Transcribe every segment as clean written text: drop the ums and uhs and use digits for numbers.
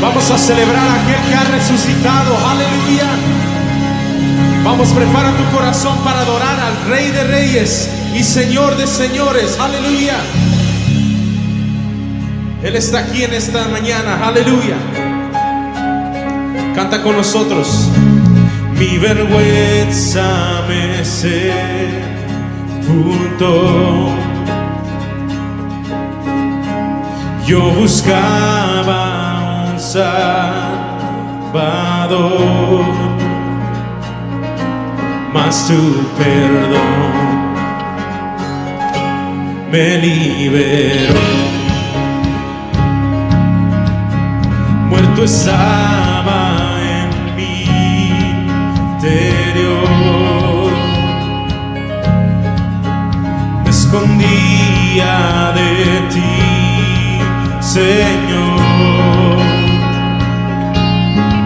Vamos a celebrar a aquel que ha resucitado. Aleluya. Vamos, prepara tu corazón para adorar al Rey de Reyes y Señor de Señores. Aleluya. Él está aquí en esta mañana. Aleluya. Canta con nosotros. Mi vergüenza me sepultó. Yo buscaba un Salvador, mas tu perdón me liberó. Muerto estaba en mi interior, me escondía de ti, Señor,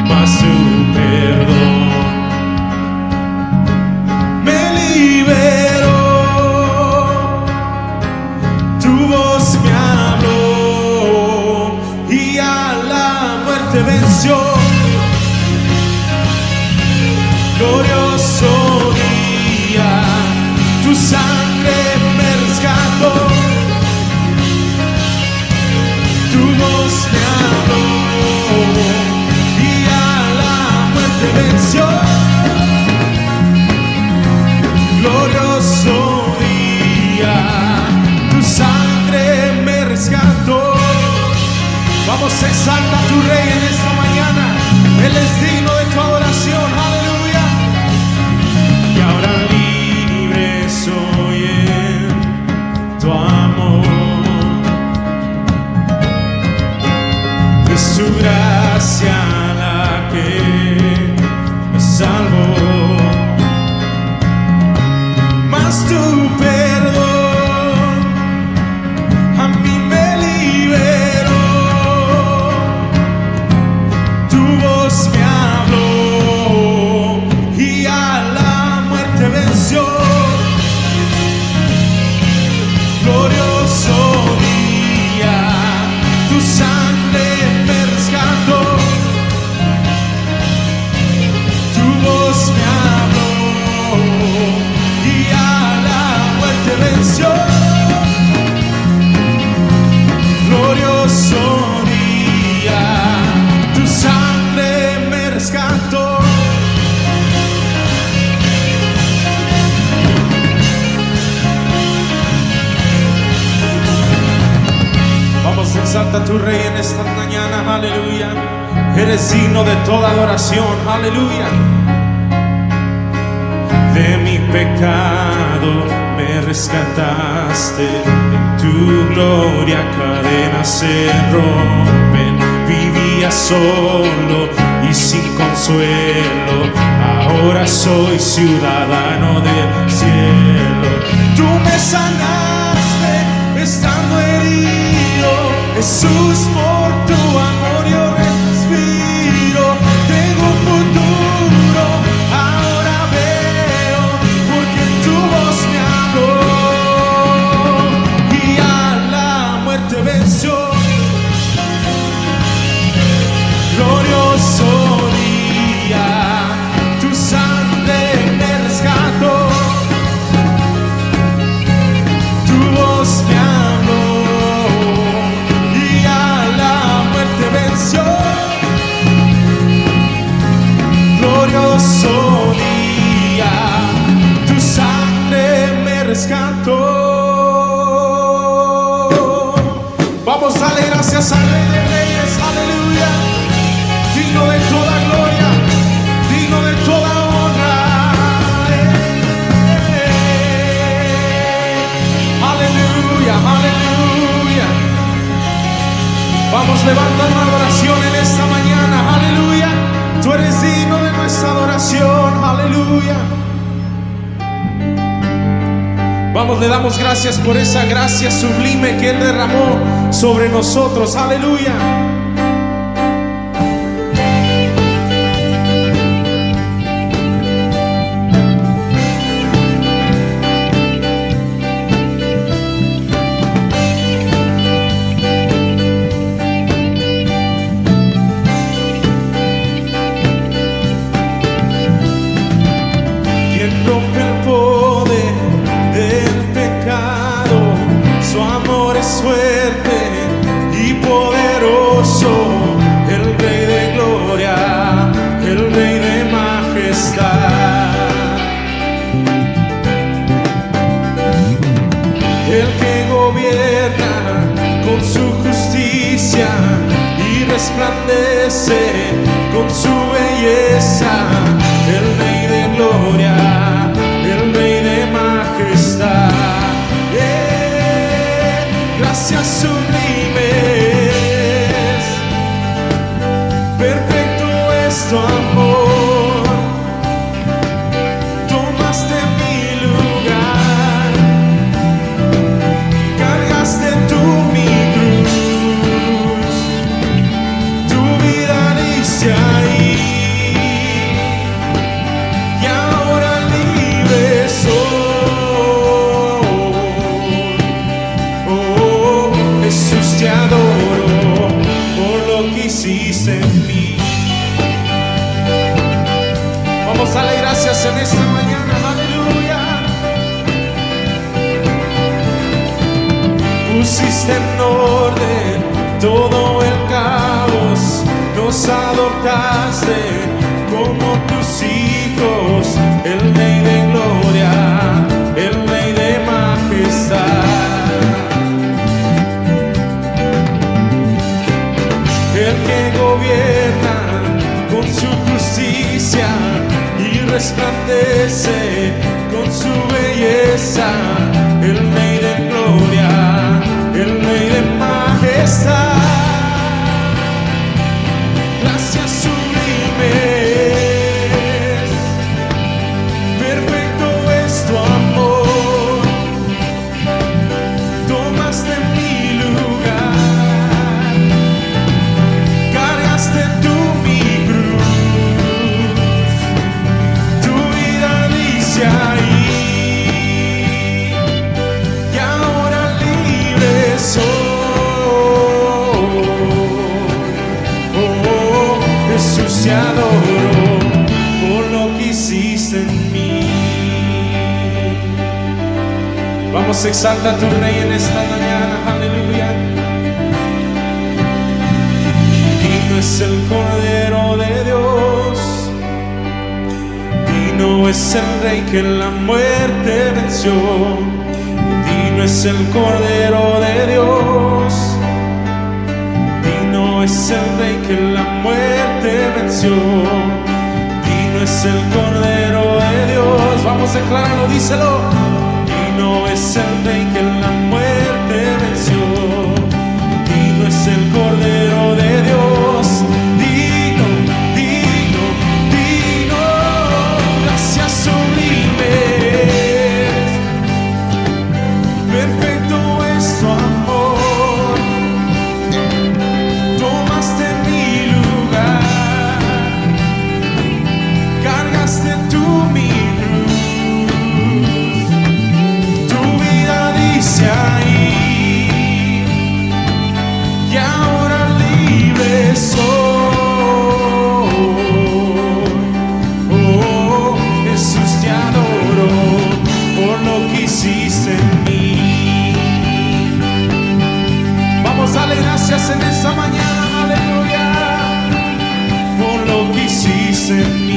mas tu perdón me liberó. Tu voz me habló y a la muerte venció. Glorioso día, tu sangre me rescató. Tu voz me habló y a la muerte venció. Glorioso día, tu sangre me rescató. Vamos, exalta a tu Rey en esta mañana. Él es digno de tu adoración. Aleluya. Y ahora libre soy en tu amor. Es tu gracia la que me salvó, mas tu perdón a mí me liberó. Tu voz me habló y a la muerte venció. Glorioso día, tu sangre me rescató. Tu voz me habló y a la muerte venció. Glorioso día, tu sangre me rescató. Vamos, exalta a tu Rey en esta mañana. Aleluya. Eres digno de toda adoración. Aleluya. De mi pecado me rescataste, en tu gloria cadenas se rompen. Vivía solo y sin consuelo, ahora soy ciudadano del cielo. Tú me sanaste estando herido, Jesús, por tu amor yo respiro. Tengo un futuro, ahora veo, porque tu voz me habló y a la muerte venció. Glorioso día, tu sangre me rescató. Tu voz me habló y a la muerte venció. Glorioso día, tu sangre me rescató. Vamos a darle gracias al Rey de Reyes. Aleluya. Digno de toda gloria, digno de toda honra. Aleluya, aleluya. Vamos, levanta una adoración en esta mañana. Aleluya. Tú eres digno de nuestra adoración. Aleluya. Vamos, le damos gracias por esa gracia sublime que Él derramó sobre nosotros. Aleluya. con su justicia y resplandece con su belleza. El Rey de gloria, el Rey de majestad. Gracias sublimes, perfecto es tu amor. Tomaste mi lugar, cargaste tú mi cruz, tu vida diste ahí, y ahora libre soy. Oh, Jesús, te adoro por lo que hiciste en mí. Vamos a darle gracias en esta mañana, aleluya. Pusiste en orden todo el caos, nos adoptaste como tus hijos. El Rey de gloria, el Rey de majestad, el que gobierna con su justicia y resplandece con su belleza. El Rey de gloria, el Rey de majestad. Gracias sublimes, perfecto es tu amor. Tomaste mi lugar, cargaste tú mi cruz, tu vida dice ahí, y ahora libre soy. Oh, Jesús, te adoro por lo que hiciste en mí. Vamos, exalta a tu Rey en esta mañana, aleluya. Digno es el Cordero de Dios, digno es el Rey que la muerte venció. Digno es el Cordero de Dios, digno es el Rey que la muerte venció. Digno es el Cordero de Dios. Vamos a declararlo, díselo. Digno es el Rey que la muerte venció. Digno es el Cordero de Dios. Digno, digno, digno. Gracias sublimes, perfecto es tu amor. Tomaste mi lugar, cargaste tú mi cruz, tu vida dice ahí, y ahora libre soy. Oh, Jesús, te adoro por lo que hiciste en mí. Vamos a darle gracias en esta mañana, aleluya, por lo que hiciste en mí.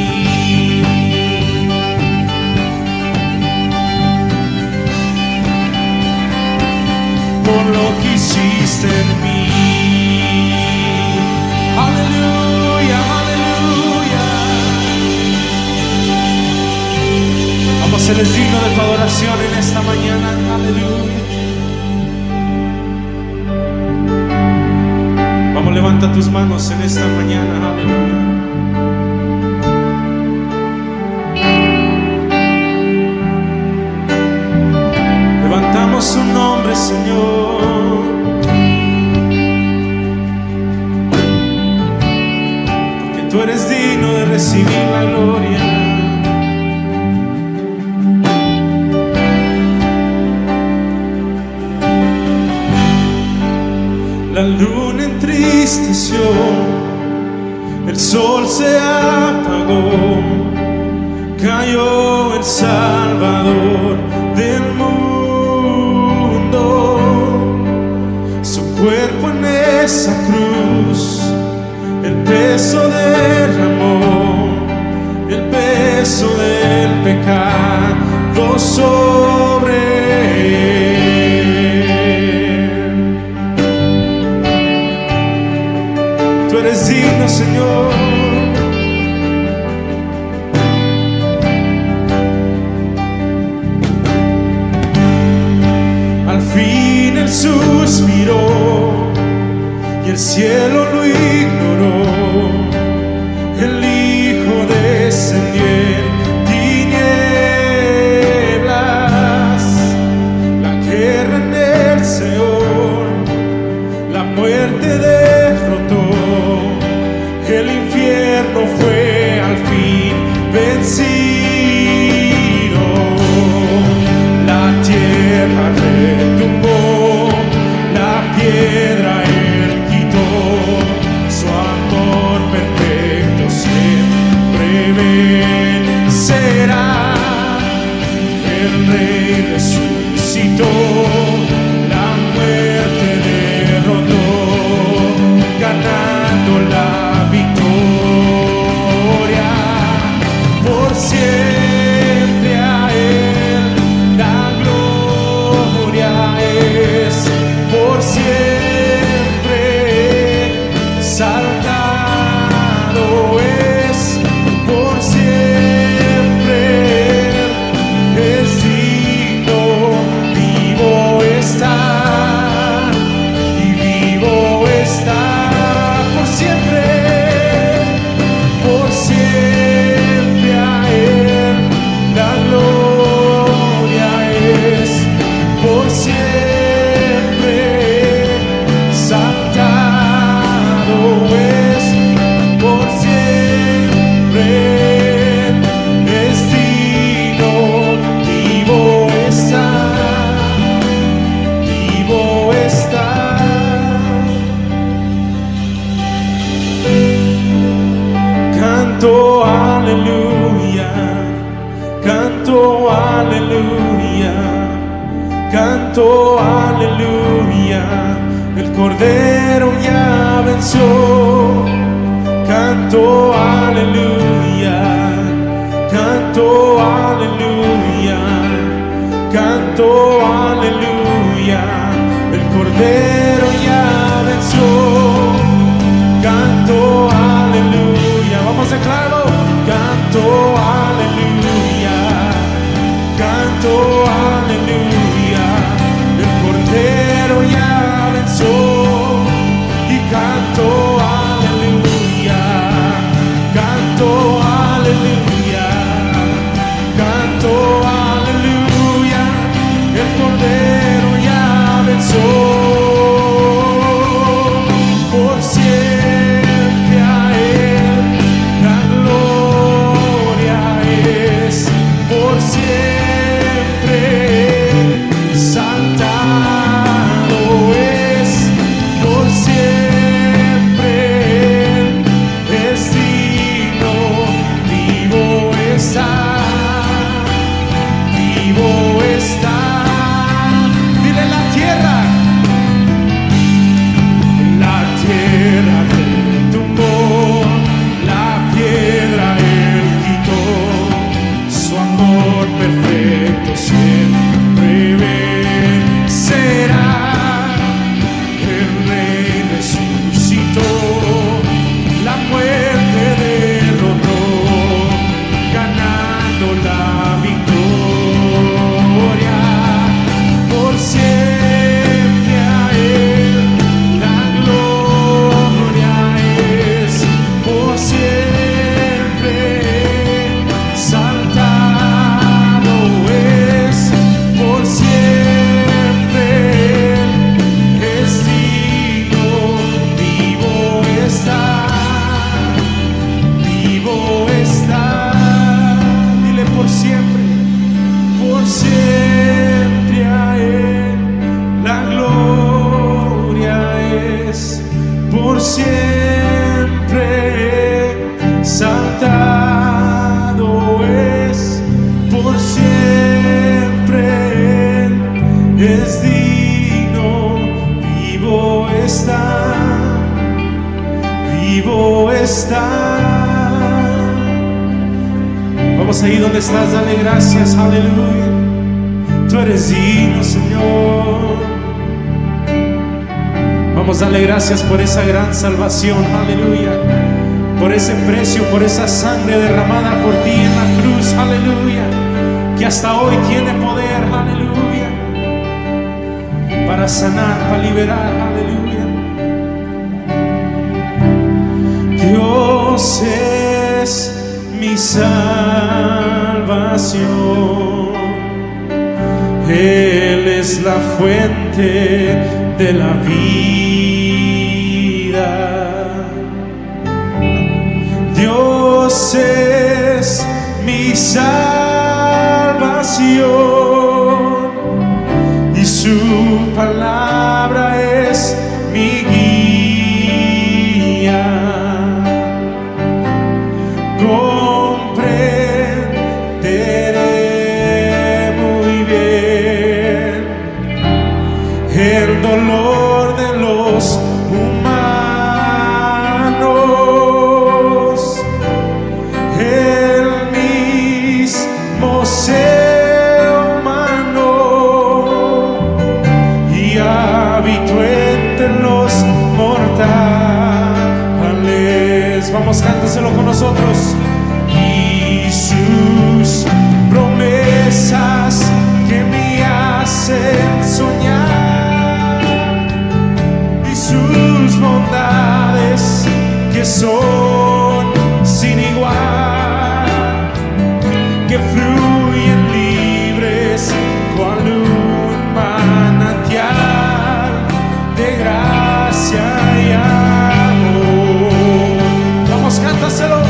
Por lo que hiciste en mí. Aleluya, aleluya. Vamos a ser el digno de tu adoración en esta mañana, aleluya. Vamos, levanta tus manos en esta mañana, aleluya. Levantamos su nombre, Señor, porque tú eres digno de recibir la gloria. La luna entristeció, el sol se apagó, cayó el Salvador del mundo. Su cuerpo en esa cruz, el peso derramó, el peso del pecado sobre él. eres digno, Señor. Al fin Él suspiró y el cielo lo ignoró. El Hijo descendió en tinieblas, la guerra en el Seol, la muerte derrotó, el infierno fue al fin vencido. La tierra retumbó, la piedra Él quitó, su amor perfecto siempre vencerá. El Rey resucitó, la muerte derrotó, ganando la victoria. Por siempre a Él la gloria es, por siempre exaltado es, por siempre es digno, vivo está y vivo está por siempre a Él la gloria es, por siempre exaltado es, por siempre es digno, vivo está, vivo está. Canto aleluya, canto aleluya, canto aleluya, el Cordero ya venció. Canto aleluya, canto aleluya, canto aleluya, el Cordero ya venció. Canto aleluya, vamos a declararlo. Canto aleluya, canto aleluya, el Cordero ya venció. Y canto aleluya, canto aleluya, canto aleluya, el Cordero ya venció. Por siempre a Él la gloria es, por siempre exaltado es, por siempre es digno, vivo está, vivo está. Dile la tierra retumbó, la piedra Él quitó, su amor perfecto siempre vencerá. El Rey resucitó, la muerte derrotó, ganando la victoria. Por siempre a Él la gloria es, por siempre exaltado es, por siempre es digno, vivo está, vivo está. Dile por siempre a Él la gloria es, por siempre exaltado es, por siempre es digno, vivo está, vivo está. Vamos ahí donde estás, dale gracias, aleluya. Tú eres digno, Señor. Vamos a darle gracias por esa gran salvación, aleluya. Por ese precio, por esa sangre derramada por ti en la cruz, aleluya. Que hasta hoy tiene poder, aleluya. Para sanar, para liberar, aleluya. Dios es mi salvación. Él es la fuente de la vida. Dios es mi salvación y su palabra es mi guía. Comprenderé muy bien el dolor de los humanos. Él mismo se humano y habitó entre los mortales. Vamos, cántaselo con nosotros. Y sus promesas que me hacen soñar, y sus bondades que son sin igual, que fluyen libres cual un manantial de gracia y amor. Vamos, cántaselo.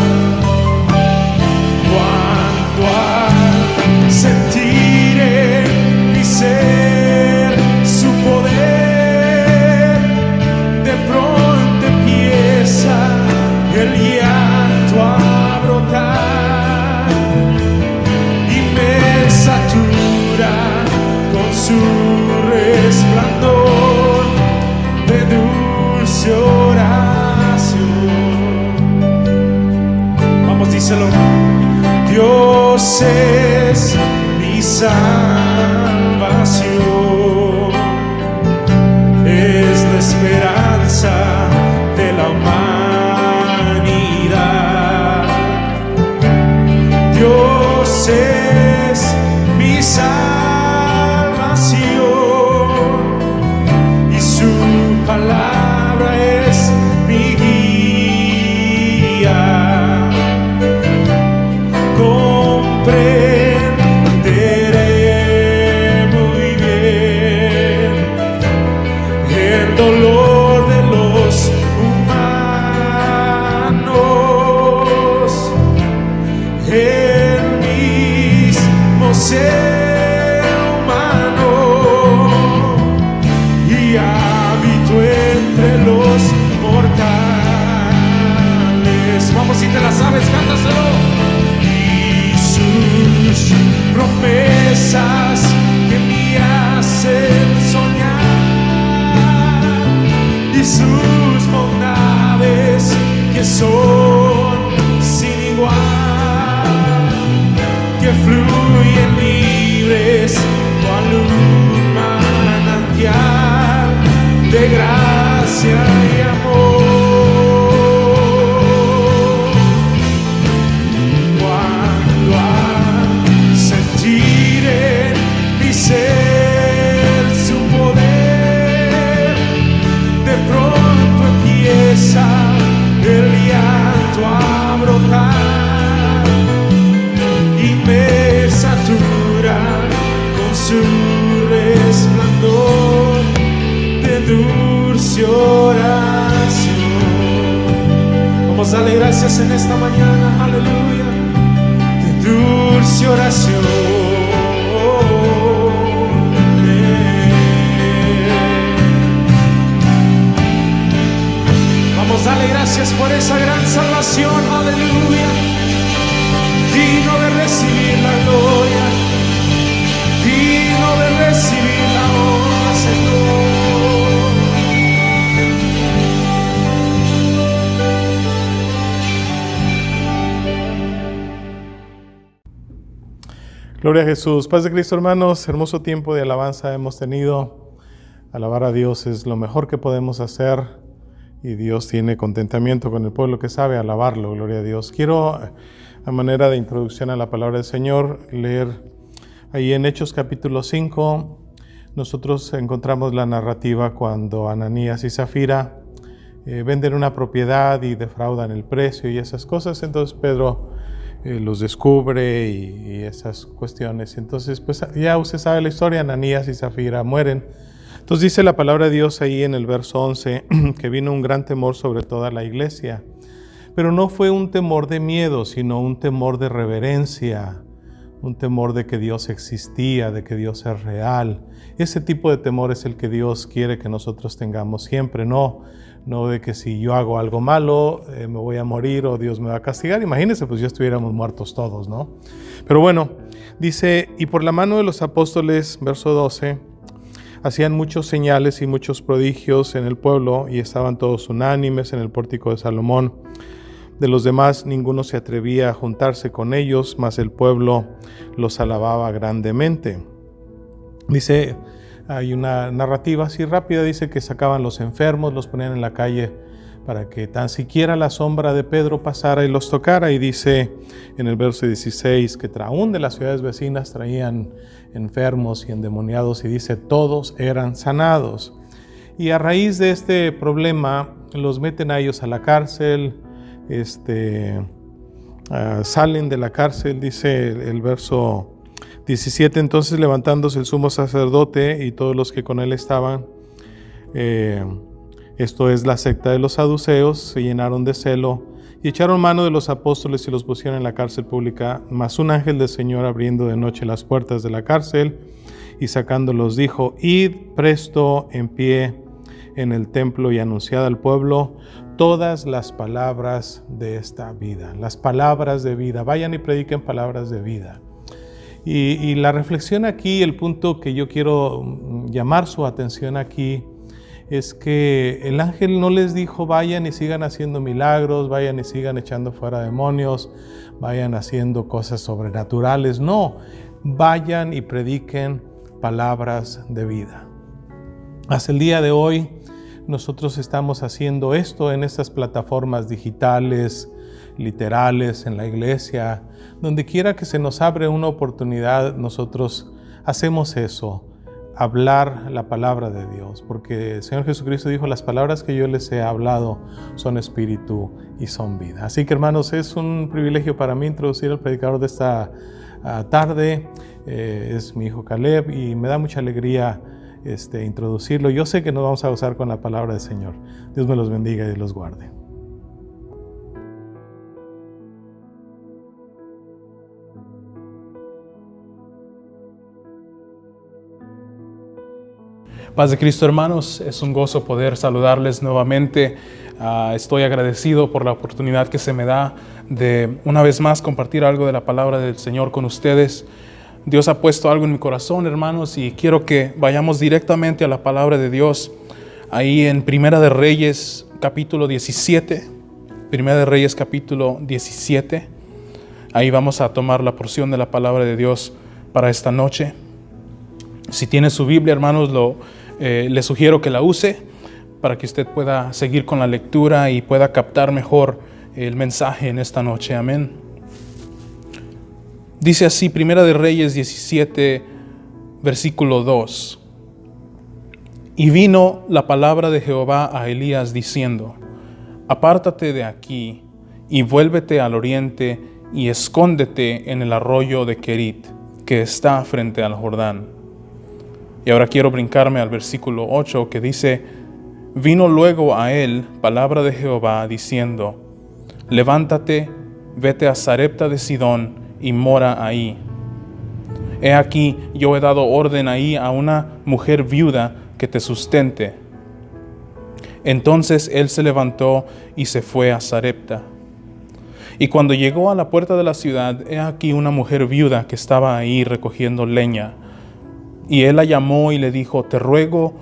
Cuando al sentir en mi ser su poder, de pronto empieza el llanto a brotar y me satura con su resplandor de dulce oración. Vamos, díselo. Dios es mi salvación, es la esperanza de la humanidad. Dios es mi salvación y su palabra es mi guía. Comprenderé muy bien el dolor de los humanos. Él mismo ser humano y habitó entre los mortales. Vamos, si te la sabes, cántaselo. Sus promesas que me hacen soñar y sus bondades que son sin igual, que fluyen libres cual un manantial de gracia y amor. Ser su poder, de pronto empieza el llanto a brotar y me satura con su resplandor de dulce oración. Vamos a darle gracias en esta mañana, aleluya, de dulce oración. Dale gracias por esa gran salvación, aleluya. Digno de recibir la gloria, digno de recibir la honra, Señor. Gloria a Jesús. Paz de Cristo, hermanos. Hermoso tiempo de alabanza hemos tenido Alabar a Dios es lo mejor que podemos hacer y Dios tiene contentamiento con el pueblo que sabe alabarlo, gloria a Dios. Quiero, a manera de introducción a la palabra del Señor, leer ahí en Hechos capítulo 5. Nosotros encontramos la narrativa cuando Ananías y Zafira venden una propiedad y defraudan el precio y esas cosas. Entonces Pedro los descubre y esas cuestiones. Entonces, pues ya usted sabe la historia, Ananías y Zafira mueren. Entonces dice la palabra de Dios ahí en el verso 11 que vino un gran temor sobre toda la iglesia. Pero no fue un temor de miedo, sino un temor de reverencia, un temor de que Dios existía, de que Dios es real. Ese tipo de temor es el que Dios quiere que nosotros tengamos siempre, no de que si yo hago algo malo me voy a morir o Dios me va a castigar. Imagínense, pues ya estuviéramos muertos todos, ¿no? Pero bueno, dice, y por la mano de los apóstoles, verso 12, hacían muchos señales y muchos prodigios en el pueblo y estaban todos unánimes en el pórtico de Salomón. De los demás ninguno se atrevía a juntarse con ellos, mas el pueblo los alababa grandemente. Dice, hay una narrativa así rápida, dice que sacaban los enfermos, los ponían en la calle para que tan siquiera la sombra de Pedro pasara y los tocara. Y dice en el verso 16 que aún de las ciudades vecinas traían enfermos y endemoniados y dice todos eran sanados. Y a raíz de este problema los meten a ellos a la cárcel, salen de la cárcel, dice el verso 17, entonces levantándose el sumo sacerdote y todos los que con él estaban, esto es la secta de los saduceos, se llenaron de celo y echaron mano de los apóstoles y los pusieron en la cárcel pública. Mas un ángel del Señor, abriendo de noche las puertas de la cárcel y sacándolos, dijo: id presto en pie en el templo y anunciad al pueblo todas las palabras de esta vida. Las palabras de vida. Vayan y prediquen palabras de vida. Y la reflexión aquí, el punto que yo quiero llamar su atención aquí, es que el ángel no les dijo vayan y sigan haciendo milagros, vayan y sigan echando fuera demonios, vayan haciendo cosas sobrenaturales. No, vayan y prediquen palabras de vida. Hasta el día de hoy nosotros estamos haciendo esto en estas plataformas digitales, literales, en la iglesia. Donde quiera que se nos abre una oportunidad, nosotros hacemos eso, hablar la palabra de Dios, porque el Señor Jesucristo dijo: las palabras que yo les he hablado son espíritu y son vida. Así que, hermanos, es un privilegio para mí introducir al predicador de esta tarde. Es mi hijo Caleb y me da mucha alegría introducirlo. Yo sé que nos vamos a gozar con la palabra del Señor. Dios me los bendiga y los guarde. Paz de Cristo, hermanos, es un gozo poder saludarles nuevamente. Estoy agradecido por la oportunidad que se me da de una vez más compartir algo de la palabra del Señor con ustedes. Dios ha puesto algo en mi corazón, hermanos, y quiero que vayamos directamente a la palabra de Dios. Ahí en Primera de Reyes, capítulo 17. Primera de Reyes, capítulo 17. Ahí vamos a tomar la porción de la palabra de Dios para esta noche. Si tiene su Biblia, hermanos, le sugiero que la use para que usted pueda seguir con la lectura y pueda captar mejor el mensaje en esta noche. Amén. Dice así, Primera de Reyes 17, versículo 2. Y vino la palabra de Jehová a Elías diciendo: apártate de aquí y vuélvete al oriente y escóndete en el arroyo de Querit, que está frente al Jordán. Y ahora quiero brincarme al versículo 8 que dice: vino luego a él palabra de Jehová diciendo: levántate, vete a Sarepta de Sidón y mora ahí. He aquí, yo he dado orden ahí a una mujer viuda que te sustente. Entonces él se levantó y se fue a Sarepta. Y cuando llegó a la puerta de la ciudad, he aquí una mujer viuda que estaba ahí recogiendo leña. Y él la llamó y le dijo: te ruego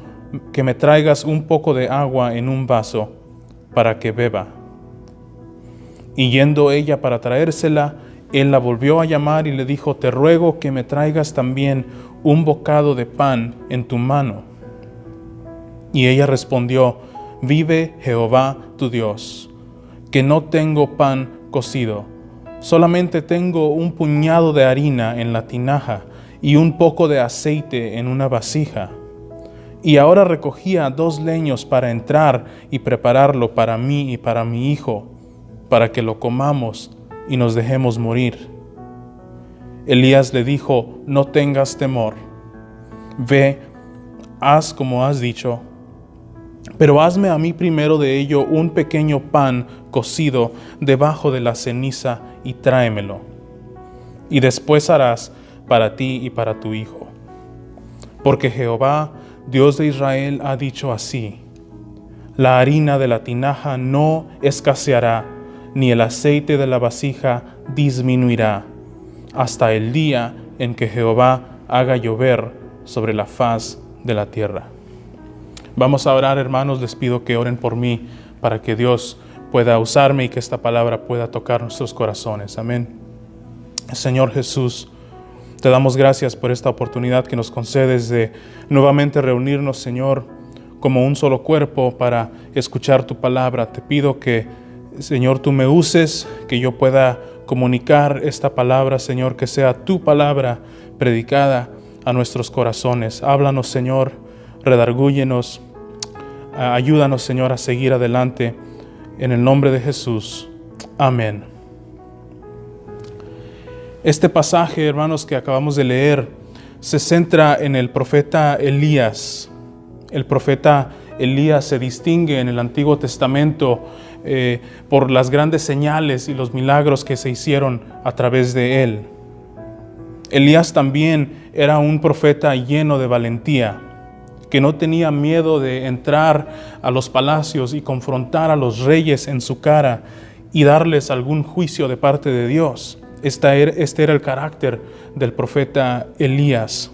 que me traigas un poco de agua en un vaso para que beba. Y yendo ella para traérsela, él la volvió a llamar y le dijo: te ruego que me traigas también un bocado de pan en tu mano. Y ella respondió: vive Jehová tu Dios, que no tengo pan cocido, solamente tengo un puñado de harina en la tinaja y un poco de aceite en una vasija. Y ahora recogía 2 leños para entrar y prepararlo para mí y para mi hijo, para que lo comamos y nos dejemos morir. Elías le dijo: no tengas temor, ve, haz como has dicho, pero hazme a mí primero de ello un pequeño pan cocido debajo de la ceniza y tráemelo, y después harás para ti y para tu hijo. Porque Jehová, Dios de Israel, ha dicho así: la harina de la tinaja no escaseará, ni el aceite de la vasija disminuirá, hasta el día en que Jehová haga llover sobre la faz de la tierra. Vamos a orar, hermanos. Les pido que oren por mí para que Dios pueda usarme y que esta palabra pueda tocar nuestros corazones. Amén. Señor Jesús, te damos gracias por esta oportunidad que nos concedes de nuevamente reunirnos, Señor, como un solo cuerpo para escuchar tu palabra. Te pido que, Señor, tú me uses, que yo pueda comunicar esta palabra, Señor, que sea tu palabra predicada a nuestros corazones. Háblanos, Señor, redargúyenos, ayúdanos, Señor, a seguir adelante. En el nombre de Jesús. Amén. Este pasaje, hermanos, que acabamos de leer, se centra en el profeta Elías. El profeta Elías se distingue en el Antiguo Testamento por las grandes señales y los milagros que se hicieron a través de él. Elías también era un profeta lleno de valentía, que no tenía miedo de entrar a los palacios y confrontar a los reyes en su cara y darles algún juicio de parte de Dios. Este era el carácter del profeta Elías.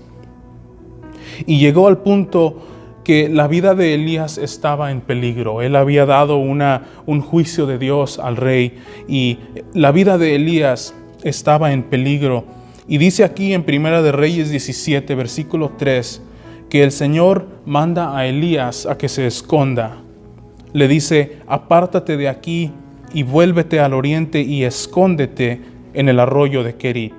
Y llegó al punto que la vida de Elías estaba en peligro. Él había dado un juicio de Dios al rey y la vida de Elías estaba en peligro. Y dice aquí en Primera de Reyes 17, versículo 3, que el Señor manda a Elías a que se esconda. Le dice: apártate de aquí y vuélvete al oriente y escóndete en el arroyo de Querit.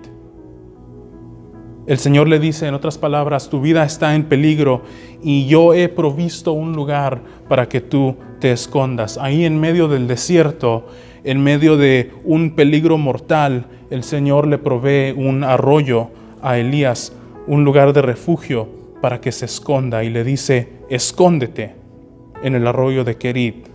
El Señor le dice, en otras palabras: tu vida está en peligro y yo he provisto un lugar para que tú te escondas. Ahí en medio del desierto, en medio de un peligro mortal, el Señor le provee un arroyo a Elías, un lugar de refugio para que se esconda, y le dice: escóndete en el arroyo de Querit.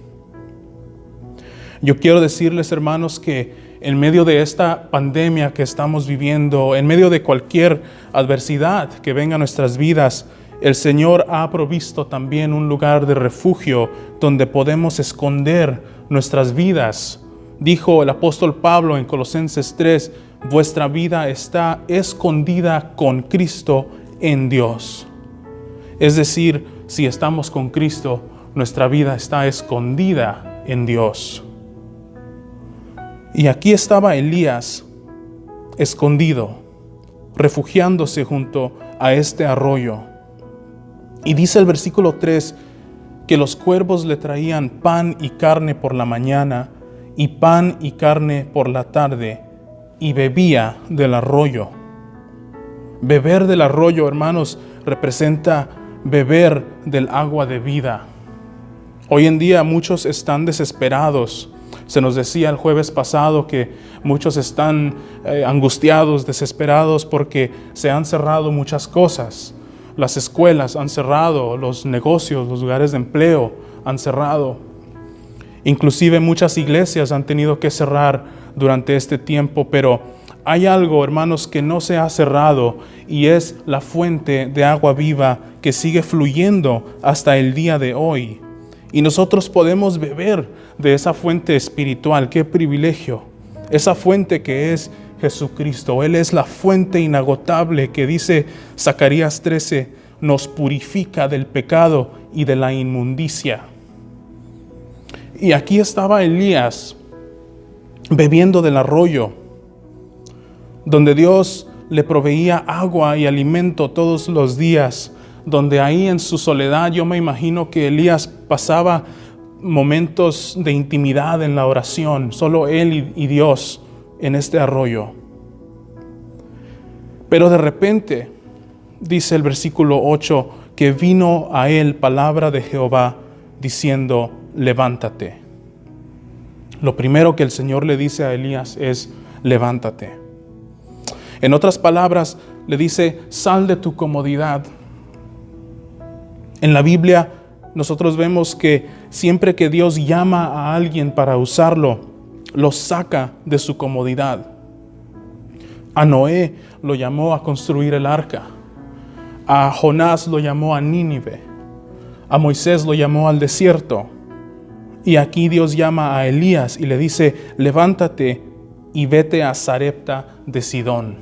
Yo quiero decirles, hermanos, que en medio de esta pandemia que estamos viviendo, en medio de cualquier adversidad que venga a nuestras vidas, el Señor ha provisto también un lugar de refugio donde podemos esconder nuestras vidas. Dijo el apóstol Pablo en Colosenses 3: vuestra vida está escondida con Cristo en Dios. Es decir, si estamos con Cristo, nuestra vida está escondida en Dios. Y aquí estaba Elías escondido, refugiándose junto a este arroyo. Y dice el versículo 3 que los cuervos le traían pan y carne por la mañana y pan y carne por la tarde, y bebía del arroyo. Beber del arroyo, hermanos, representa beber del agua de vida. Hoy en día muchos están desesperados. Se nos decía el jueves pasado que muchos están angustiados, desesperados, porque se han cerrado muchas cosas. Las escuelas han cerrado, los negocios, los lugares de empleo han cerrado. Inclusive muchas iglesias han tenido que cerrar durante este tiempo, pero hay algo, hermanos, que no se ha cerrado, y es la fuente de agua viva que sigue fluyendo hasta el día de hoy. Y nosotros podemos beber de esa fuente espiritual. ¡Qué privilegio! Esa fuente que es Jesucristo. Él es la fuente inagotable que, dice Zacarías 13, nos purifica del pecado y de la inmundicia. Y aquí estaba Elías bebiendo del arroyo, donde Dios le proveía agua y alimento todos los días, donde ahí en su soledad yo me imagino que Elías pasaba momentos de intimidad en la oración, solo él y Dios en este arroyo. Pero de repente, dice el versículo 8, que vino a él palabra de Jehová diciendo, levántate. Lo primero que el Señor le dice a Elías es, levántate. En otras palabras, le dice, sal de tu comodidad. En la Biblia, nosotros vemos que siempre que Dios llama a alguien para usarlo, lo saca de su comodidad. A Noé lo llamó a construir el arca. A Jonás lo llamó a Nínive. A Moisés lo llamó al desierto. Y aquí Dios llama a Elías y le dice, levántate y vete a Sarepta de Sidón.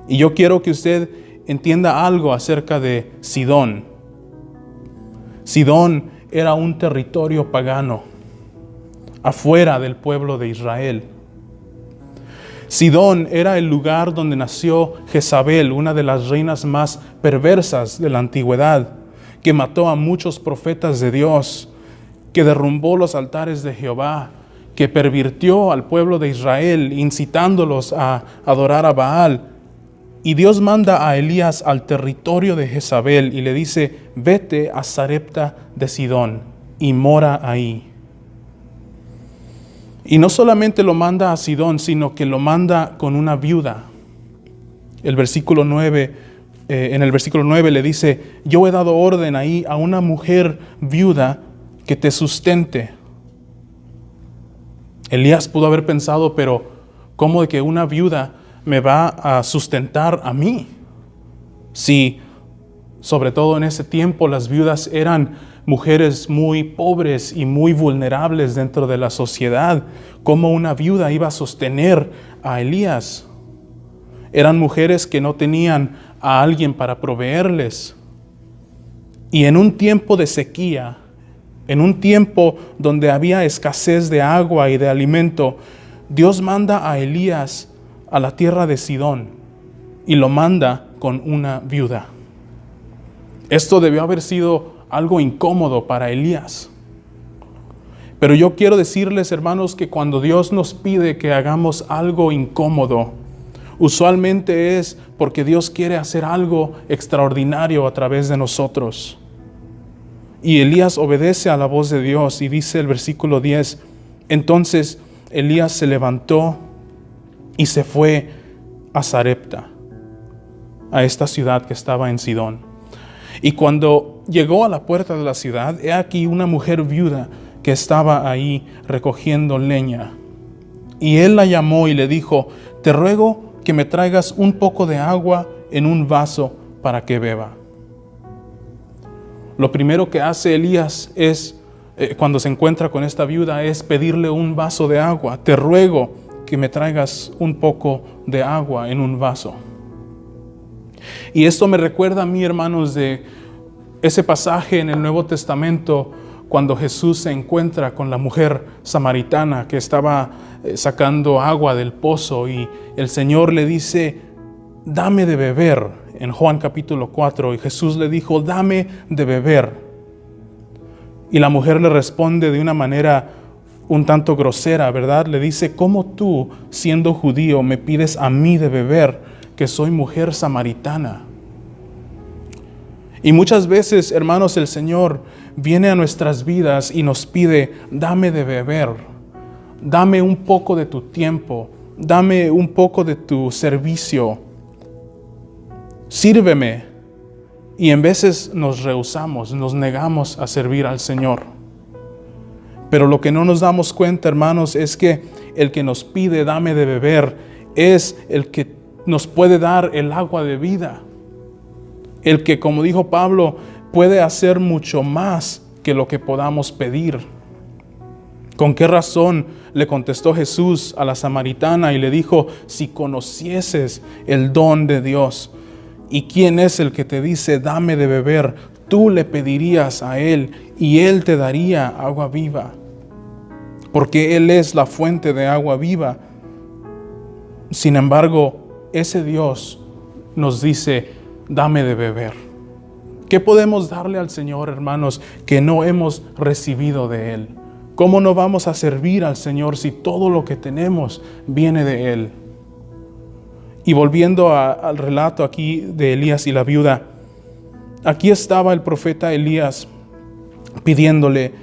Y yo quiero que usted entienda algo acerca de Sidón. Sidón era un territorio pagano, afuera del pueblo de Israel. Sidón era el lugar donde nació Jezabel, una de las reinas más perversas de la antigüedad, que mató a muchos profetas de Dios, que derrumbó los altares de Jehová, que pervirtió al pueblo de Israel, incitándolos a adorar a Baal. Y Dios manda a Elías al territorio de Jezabel y le dice, vete a Sarepta de Sidón y mora ahí. Y no solamente lo manda a Sidón, sino que lo manda con una viuda. En el versículo 9 le dice, yo he dado orden ahí a una mujer viuda que te sustente. Elías pudo haber pensado, pero ¿cómo de que una viuda me va a sustentar a mí? Sí, sobre todo en ese tiempo las viudas eran mujeres muy pobres y muy vulnerables dentro de la sociedad. ¿Cómo una viuda iba a sostener a Elías? Eran mujeres que no tenían a alguien para proveerles. Y en un tiempo de sequía, en un tiempo donde había escasez de agua y de alimento, Dios manda a Elías a la tierra de Sidón y lo manda con una viuda. Esto debió haber sido algo incómodo para Elías. Pero yo quiero decirles, hermanos, que cuando Dios nos pide que hagamos algo incómodo, usualmente es porque Dios quiere hacer algo extraordinario a través de nosotros. Y Elías obedece a la voz de Dios y dice el versículo 10, entonces Elías se levantó y se fue a Sarepta, a esta ciudad que estaba en Sidón. Y cuando llegó a la puerta de la ciudad, he aquí una mujer viuda que estaba ahí recogiendo leña. Y él la llamó y le dijo, te ruego que me traigas un poco de agua en un vaso para que beba. Lo primero que hace Elías es, cuando se encuentra con esta viuda, es pedirle un vaso de agua. Te ruego que me traigas un poco de agua en un vaso. Y esto me recuerda a mí, hermanos, de ese pasaje en el Nuevo Testamento cuando Jesús se encuentra con la mujer samaritana que estaba sacando agua del pozo y el Señor le dice, dame de beber, en Juan capítulo 4, y Jesús le dijo, dame de beber. Y la mujer le responde de una manera un tanto grosera, ¿verdad? Le dice, ¿cómo tú, siendo judío, me pides a mí de beber, que soy mujer samaritana? Y muchas veces, hermanos, el Señor viene a nuestras vidas y nos pide, dame de beber, dame un poco de tu tiempo, dame un poco de tu servicio, sírveme. Y en veces nos rehusamos, nos negamos a servir al Señor. Pero lo que no nos damos cuenta, hermanos, es que el que nos pide, dame de beber, es el que nos puede dar el agua de vida. El que, como dijo Pablo, puede hacer mucho más que lo que podamos pedir. ¿Con qué razón le contestó Jesús a la samaritana y le dijo, si conocieses el don de Dios y quién es el que te dice, dame de beber, tú le pedirías a Él y Él te daría agua viva? Porque Él es la fuente de agua viva. Sin embargo, ese Dios nos dice, dame de beber. ¿Qué podemos darle al Señor, hermanos, que no hemos recibido de Él? ¿Cómo no vamos a servir al Señor si todo lo que tenemos viene de Él? Y volviendo al relato aquí de Elías y la viuda, aquí estaba el profeta Elías pidiéndole: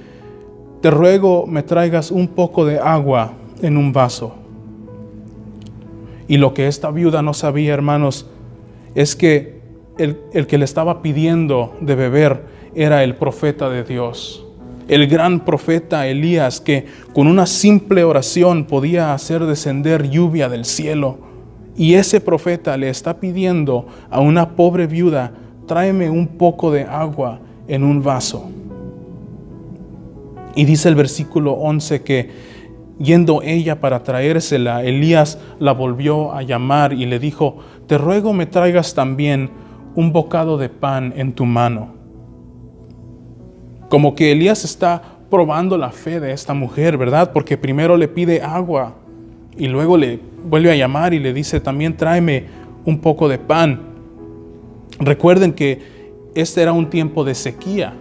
te ruego me traigas un poco de agua en un vaso. Y lo que esta viuda no sabía, hermanos, es que el que le estaba pidiendo de beber era el profeta de Dios, el gran profeta Elías, que con una simple oración podía hacer descender lluvia del cielo. Y ese profeta le está pidiendo a una pobre viuda: tráeme un poco de agua en un vaso. Y dice el versículo 11 que yendo ella para traérsela, Elías la volvió a llamar y le dijo: te ruego me traigas también un bocado de pan en tu mano. Como que Elías está probando la fe de esta mujer, ¿verdad? Porque primero le pide agua y luego le vuelve a llamar y le dice: también tráeme un poco de pan. Recuerden que este era un tiempo de sequía.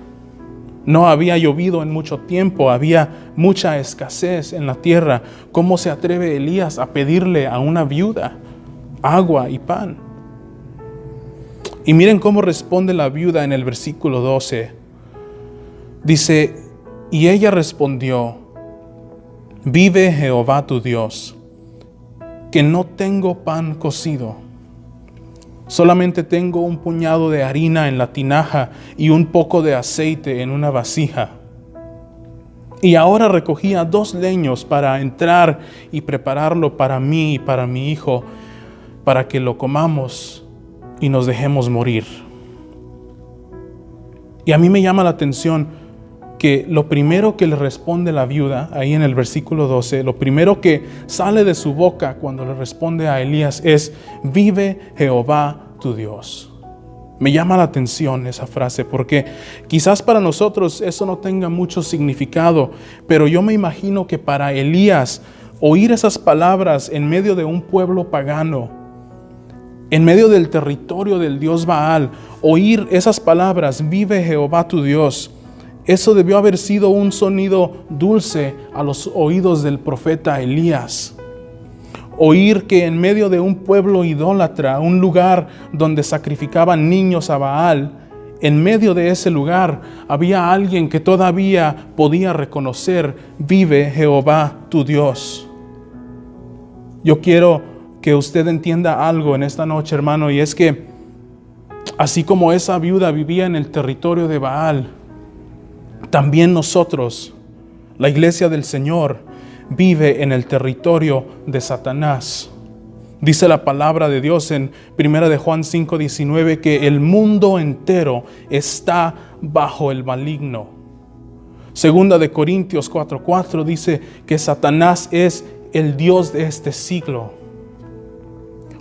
No había llovido en mucho tiempo, había mucha escasez en la tierra. ¿Cómo se atreve Elías a pedirle a una viuda agua y pan? Y miren cómo responde la viuda en el versículo 12. Dice: y ella respondió: vive Jehová tu Dios, que no tengo pan cocido. Solamente tengo un puñado de harina en la tinaja y un poco de aceite en una vasija. Y ahora recogía 2 leños para entrar y prepararlo para mí y para mi hijo, para que lo comamos y nos dejemos morir. Y a mí me llama la atención que lo primero que le responde la viuda, ahí en el versículo 12, lo primero que sale de su boca cuando le responde a Elías es: vive Jehová tu Dios. Me llama la atención esa frase porque quizás para nosotros eso no tenga mucho significado, pero yo me imagino que para Elías oír esas palabras en medio de un pueblo pagano, en medio del territorio del dios Baal, oír esas palabras: vive Jehová tu Dios, eso debió haber sido un sonido dulce a los oídos del profeta Elías. Oír que en medio de un pueblo idólatra, un lugar donde sacrificaban niños a Baal, en medio de ese lugar había alguien que todavía podía reconocer: vive Jehová tu Dios. Yo quiero que usted entienda algo en esta noche, hermano, y es que así como esa viuda vivía en el territorio de Baal, también nosotros, la iglesia del Señor, vive en el territorio de Satanás. Dice la palabra de Dios en 1 de Juan 5:19 que el mundo entero está bajo el maligno. 2 de Corintios 4:4 dice que Satanás es el dios de este siglo.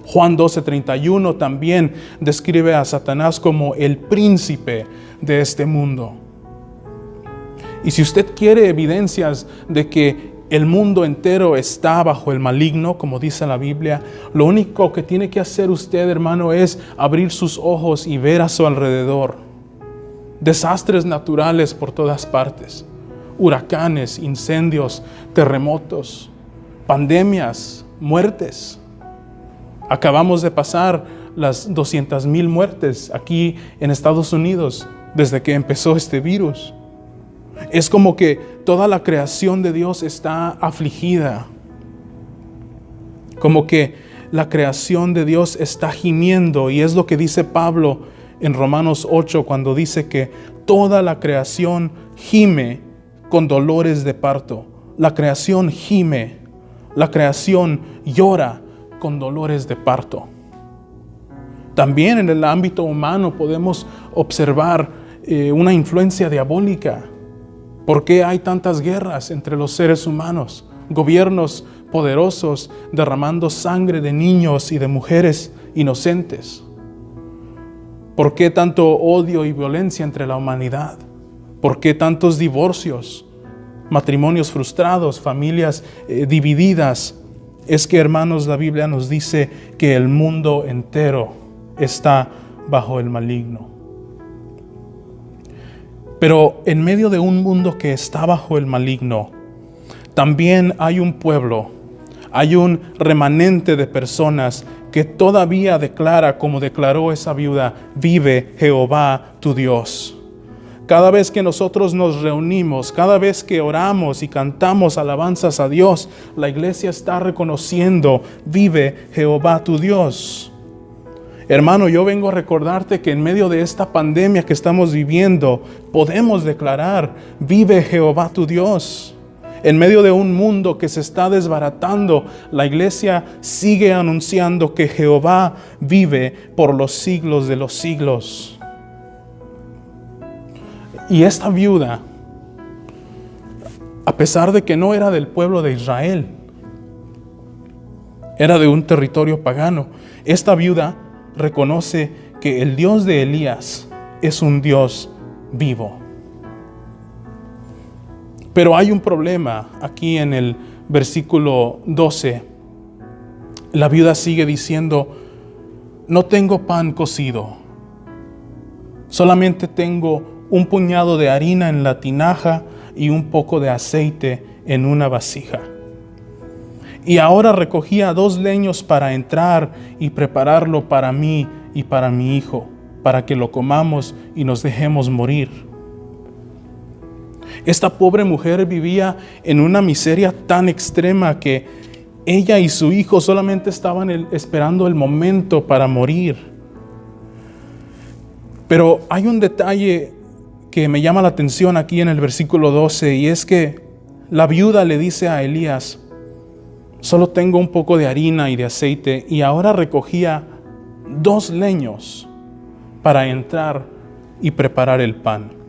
Juan 12:31 también describe a Satanás como el príncipe de este mundo. Y si usted quiere evidencias de que el mundo entero está bajo el maligno, como dice la Biblia, lo único que tiene que hacer usted, hermano, es abrir sus ojos y ver a su alrededor. Desastres naturales por todas partes, huracanes, incendios, terremotos, pandemias, muertes. Acabamos de pasar las 200,000 muertes aquí en Estados Unidos desde que empezó este virus. Es como que toda la creación de Dios está afligida. Como que la creación de Dios está gimiendo. Y es lo que dice Pablo en Romanos 8 cuando dice que toda la creación gime con dolores de parto. La creación gime. La creación llora con dolores de parto. También en el ámbito humano podemos observar una influencia diabólica. ¿Por qué hay tantas guerras entre los seres humanos? Gobiernos poderosos derramando sangre de niños y de mujeres inocentes. ¿Por qué tanto odio y violencia entre la humanidad? ¿Por qué tantos divorcios, matrimonios frustrados, familias divididas? Es que, hermanos, la Biblia nos dice que el mundo entero está bajo el maligno. Pero en medio de un mundo que está bajo el maligno, también hay un pueblo, hay un remanente de personas que todavía declara, como declaró esa viuda: vive Jehová tu Dios. Cada vez que nosotros nos reunimos, cada vez que oramos y cantamos alabanzas a Dios, la iglesia está reconociendo: vive Jehová tu Dios. Hermano, yo vengo a recordarte que en medio de esta pandemia que estamos viviendo, podemos declarar: vive Jehová tu Dios. En medio de un mundo que se está desbaratando, la iglesia sigue anunciando que Jehová vive por los siglos de los siglos. Y esta viuda, a pesar de que no era del pueblo de Israel, era de un territorio pagano, esta viuda reconoce que el Dios de Elías es un Dios vivo. Pero hay un problema aquí en el versículo 12. La viuda sigue diciendo: no tengo pan cocido, solamente tengo un puñado de harina en la tinaja y un poco de aceite en una vasija. Y ahora recogía 2 leños para entrar y prepararlo para mí y para mi hijo, para que lo comamos y nos dejemos morir. Esta pobre mujer vivía en una miseria tan extrema que ella y su hijo solamente estaban esperando el momento para morir. Pero hay un detalle que me llama la atención aquí en el versículo 12, y es que la viuda le dice a Elías: solo tengo un poco de harina y de aceite, y ahora recogía 2 leños para entrar y preparar el pan.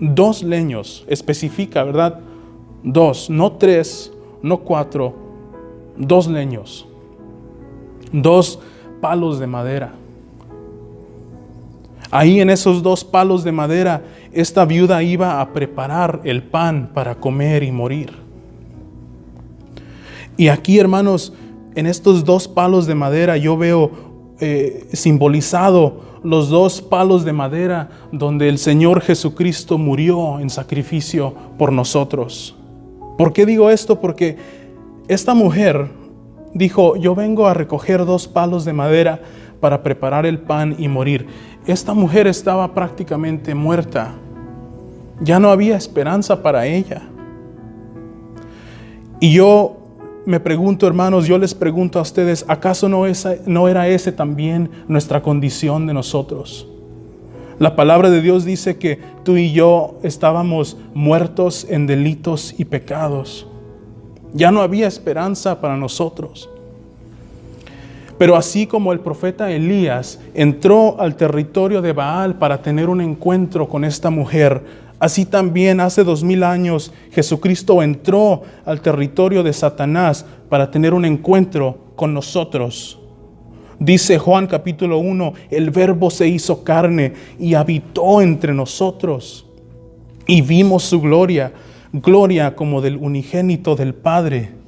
2 leños, especifica, ¿verdad? 2, no 3, no 4, 2 leños, 2 palos de madera. Ahí en esos 2 palos de madera, esta viuda iba a preparar el pan para comer y morir. Y aquí, hermanos, en estos 2 palos de madera yo veo simbolizado los 2 palos de madera donde el Señor Jesucristo murió en sacrificio por nosotros. ¿Por qué digo esto? Porque esta mujer dijo: yo vengo a recoger 2 palos de madera para preparar el pan y morir. Esta mujer estaba prácticamente muerta. Ya no había esperanza para ella. Y yo me pregunto, hermanos, yo les pregunto a ustedes: ¿acaso no era ese también nuestra condición de nosotros? La palabra de Dios dice que tú y yo estábamos muertos en delitos y pecados. Ya no había esperanza para nosotros. Pero así como el profeta Elías entró al territorio de Baal para tener un encuentro con esta mujer, así también hace 2000 años Jesucristo entró al territorio de Satanás para tener un encuentro con nosotros. Dice Juan capítulo 1, el Verbo se hizo carne y habitó entre nosotros. Y vimos su gloria, gloria como del unigénito del Padre.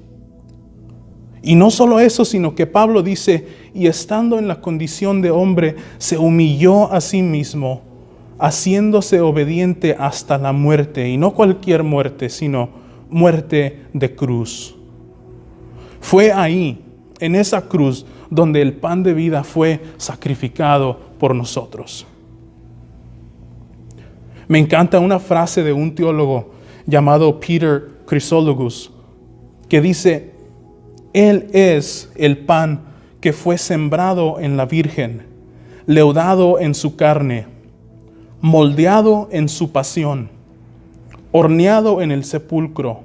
Y no solo eso, sino que Pablo dice: y estando en la condición de hombre, se humilló a sí mismo, haciéndose obediente hasta la muerte, y no cualquier muerte, sino muerte de cruz. Fue ahí, en esa cruz, donde el pan de vida fue sacrificado por nosotros. Me encanta una frase de un teólogo llamado Peter Chrysologus, que dice: Él es el pan que fue sembrado en la Virgen, leudado en su carne, moldeado en su pasión, horneado en el sepulcro,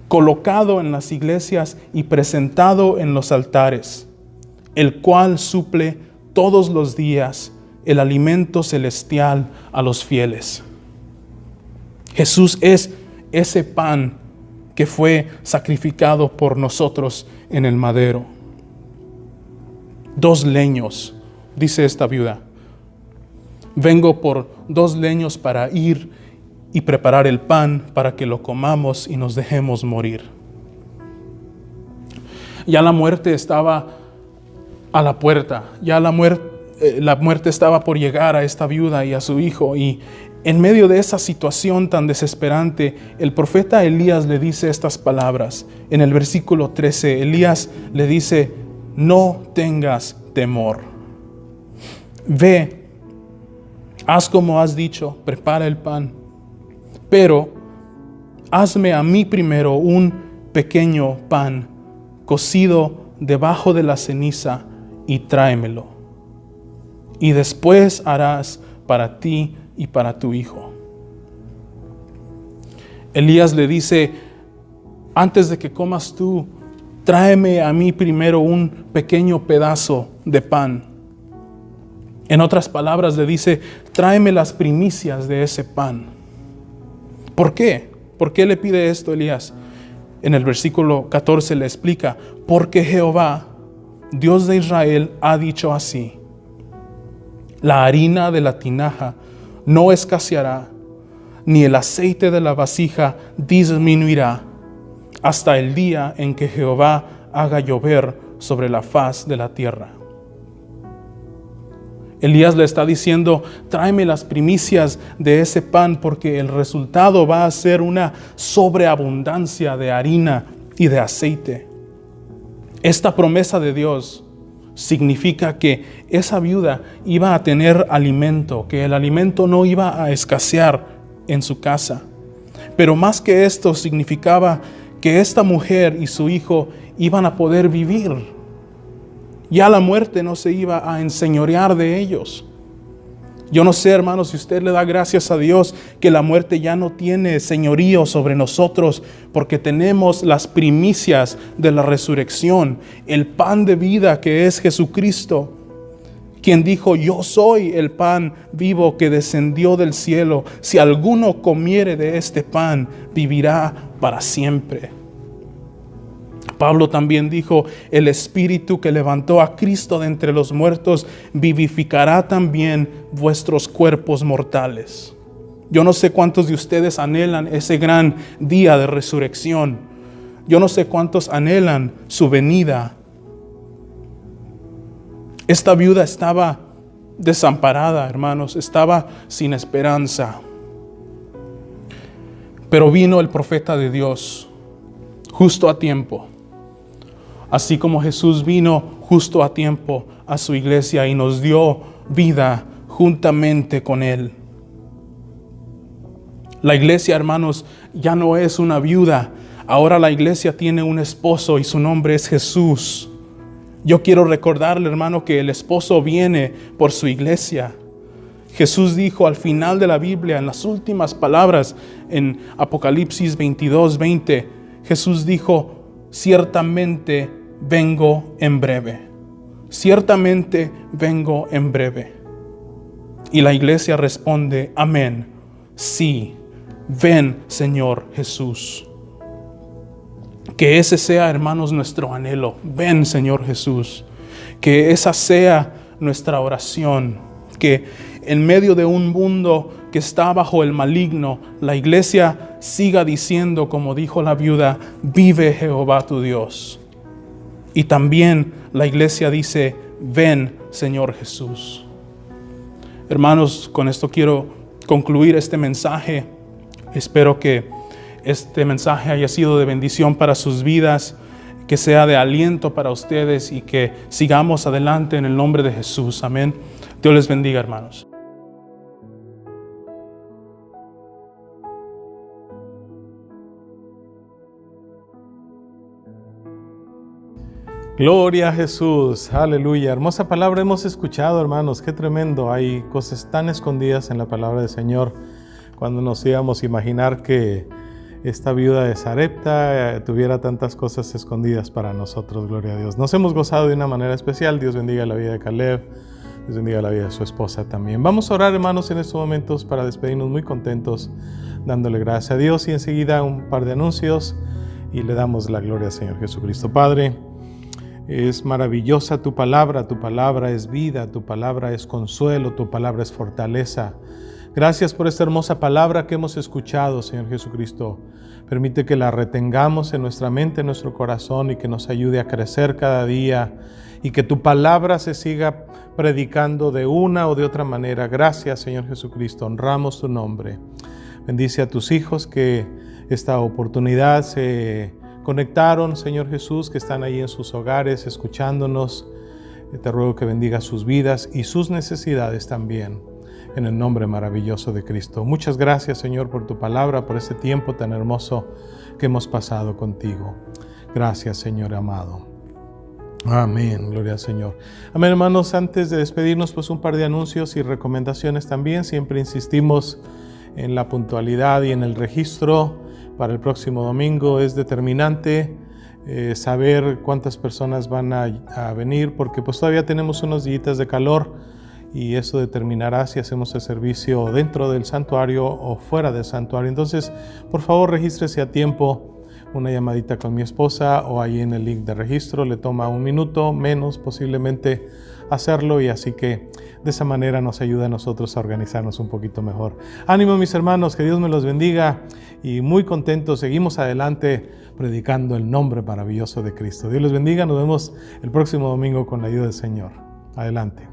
colocado en las iglesias y presentado en los altares, el cual suple todos los días el alimento celestial a los fieles. Jesús es ese pan que fue sacrificado por nosotros en el madero. 2 leños, dice esta viuda. Vengo por 2 leños para ir y preparar el pan para que lo comamos y nos dejemos morir. Ya la muerte estaba a la puerta. Ya la muerte estaba por llegar a esta viuda y a su hijo. Y En medio de esa situación tan desesperante, el profeta Elías le dice estas palabras. En el versículo 13, Elías le dice: no tengas temor. Ve, haz como has dicho, prepara el pan, pero hazme a mí primero un pequeño pan cocido debajo de la ceniza y tráemelo. Y después harás para ti y para tu hijo. Elías le dice: antes de que comas tú, tráeme a mí primero un pequeño pedazo de pan. En otras palabras le dice: tráeme las primicias de ese pan. ¿Por qué? ¿Por qué le pide esto Elías? En el versículo 14 le explica: porque Jehová, Dios de Israel, ha dicho así: la harina de la tinaja no escaseará, ni el aceite de la vasija disminuirá, hasta el día en que Jehová haga llover sobre la faz de la tierra. Elías le está diciendo: tráeme las primicias de ese pan, porque el resultado va a ser una sobreabundancia de harina y de aceite. Esta promesa de Dios significa que esa viuda iba a tener alimento, que el alimento no iba a escasear en su casa. Pero más que esto, significaba que esta mujer y su hijo iban a poder vivir. Ya la muerte no se iba a enseñorear de ellos. Yo no sé, hermanos, si usted le da gracias a Dios que la muerte ya no tiene señorío sobre nosotros, porque tenemos las primicias de la resurrección, el pan de vida que es Jesucristo, quien dijo: yo soy el pan vivo que descendió del cielo. Si alguno comiere de este pan, vivirá para siempre. Pablo también dijo: el Espíritu que levantó a Cristo de entre los muertos vivificará también vuestros cuerpos mortales. Yo no sé cuántos de ustedes anhelan ese gran día de resurrección. Yo no sé cuántos anhelan su venida. Esta viuda estaba desamparada, hermanos, estaba sin esperanza. Pero vino el profeta de Dios justo a tiempo. Así como Jesús vino justo a tiempo a su iglesia y nos dio vida juntamente con Él. La iglesia, hermanos, ya no es una viuda. Ahora la iglesia tiene un esposo y su nombre es Jesús. Yo quiero recordarle, hermano, que el esposo viene por su iglesia. Jesús dijo al final de la Biblia, en las últimas palabras, en Apocalipsis 22:20, Jesús dijo: ciertamente vengo en breve. Ciertamente vengo en breve. Y la iglesia responde: amén. Sí, ven, Señor Jesús. Que ese sea, hermanos, nuestro anhelo. Ven, Señor Jesús. Que esa sea nuestra oración. Que en medio de un mundo que está bajo el maligno, la iglesia siga diciendo, como dijo la viuda: vive Jehová tu Dios. Y también la iglesia dice: ven, Señor Jesús. Hermanos, con esto quiero concluir este mensaje. Espero que este mensaje haya sido de bendición para sus vidas, que sea de aliento para ustedes y que sigamos adelante en el nombre de Jesús. Amén. Dios les bendiga, hermanos. Gloria a Jesús, aleluya. Hermosa palabra hemos escuchado, hermanos, qué tremendo. Hay cosas tan escondidas en la palabra del Señor. Cuando nos íbamos a imaginar que esta viuda de Sarepta tuviera tantas cosas escondidas para nosotros, gloria a Dios. Nos hemos gozado de una manera especial. Dios bendiga la vida de Caleb, Dios bendiga la vida de su esposa también. Vamos a orar, hermanos, en estos momentos para despedirnos muy contentos, dándole gracias a Dios, y enseguida un par de anuncios y le damos la gloria al Señor Jesucristo. Padre, es maravillosa tu palabra es vida, tu palabra es consuelo, tu palabra es fortaleza. Gracias por esta hermosa palabra que hemos escuchado, Señor Jesucristo. Permite que la retengamos en nuestra mente, en nuestro corazón, y que nos ayude a crecer cada día y que tu palabra se siga predicando de una o de otra manera. Gracias, Señor Jesucristo, honramos tu nombre. Bendice a tus hijos que esta oportunidad se conectaron, Señor Jesús, que están ahí en sus hogares escuchándonos. Te ruego que bendiga sus vidas y sus necesidades también, en el nombre maravilloso de Cristo. Muchas gracias, Señor, por tu palabra, por este tiempo tan hermoso que hemos pasado contigo. Gracias, Señor amado. Amén, gloria al Señor. Amén, hermanos. Antes de despedirnos, pues un par de anuncios y recomendaciones también. Siempre insistimos en la puntualidad y en el registro para el próximo domingo. Es determinante saber cuántas personas van a venir, porque pues todavía tenemos unos días de calor y eso determinará si hacemos el servicio dentro del santuario o fuera del santuario. Entonces, por favor, regístrese a tiempo. Una llamadita con mi esposa o ahí en el link de registro. Le toma 1 minuto, menos posiblemente hacerlo, y así que de esa manera nos ayuda a nosotros a organizarnos un poquito mejor. Ánimo, mis hermanos, que Dios me los bendiga y muy contentos. Seguimos adelante predicando el nombre maravilloso de Cristo. Dios les bendiga. Nos vemos el próximo domingo con la ayuda del Señor. Adelante.